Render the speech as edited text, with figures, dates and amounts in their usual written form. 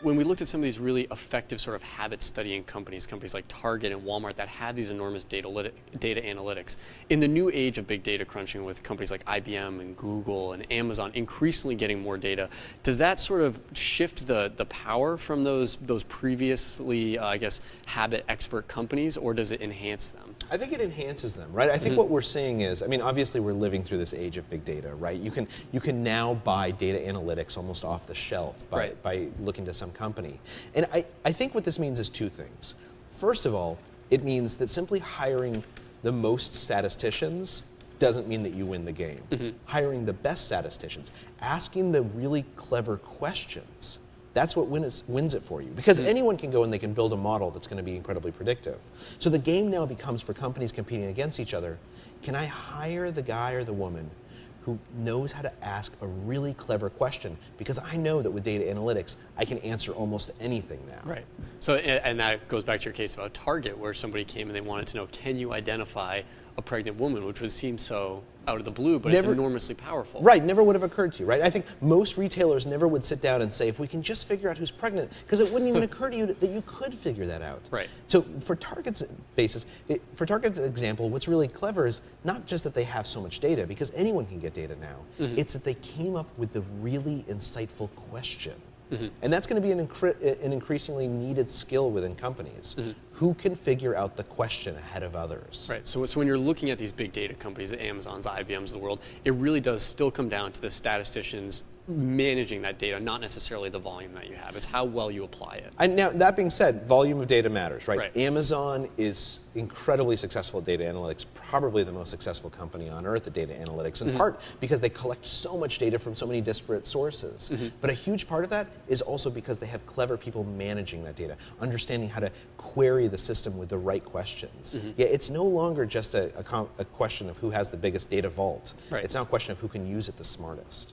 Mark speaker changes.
Speaker 1: when we looked at some of these really effective sort of habit studying companies like Target and Walmart that have these enormous data analytics, in the new age of big data crunching with companies like IBM and Google and Amazon increasingly getting more data, does that sort of shift the power from those previously, I guess, habit expert companies, or does it enhance them?
Speaker 2: I think it enhances them, right? I think what we're seeing is, I mean, obviously we're living through this age of big data, right? You can now buy data analytics almost off the shelf by looking to some company. And I think what this means is two things. First of all, it means that simply hiring the most statisticians doesn't mean that you win the game. Hiring the best statisticians, asking the really clever questions, that's what wins it for you. Because anyone can go and they can build a model that's going to be incredibly predictive. So the game now becomes, for companies competing against each other, can I hire the guy or the woman who knows how to ask a really clever question? Because I know that with data analytics, I can answer almost anything now.
Speaker 1: Right. So, and that goes back to your case about Target, where somebody came and they wanted to know, can you identify a pregnant woman, which would seem so out of the blue, but it's enormously powerful.
Speaker 2: Right, never would have occurred to you, right? I think most retailers never would sit down and say, if we can just figure out who's pregnant, because it wouldn't even occur to you that you could figure that out.
Speaker 1: Right.
Speaker 2: So for Target's example, what's really clever is not just that they have so much data, because anyone can get data now, it's that they came up with the really insightful question. And that's going to be an increasingly needed skill within companies. Who can figure out the question ahead of others?
Speaker 1: Right. So when you're looking at these big data companies, the Amazons, IBMs of the world, it really does still come down to the statisticians managing that data, not necessarily the volume that you have. It's how well you apply it.
Speaker 2: And now, that being said, volume of data matters, right? Amazon is incredibly successful at data analytics, probably the most successful company on earth at data analytics, in part because they collect so much data from so many disparate sources. But a huge part of that is also because they have clever people managing that data, understanding how to query the system with the right questions. Yeah, it's no longer just a question of who has the biggest data vault. It's now a question of who can use it the smartest.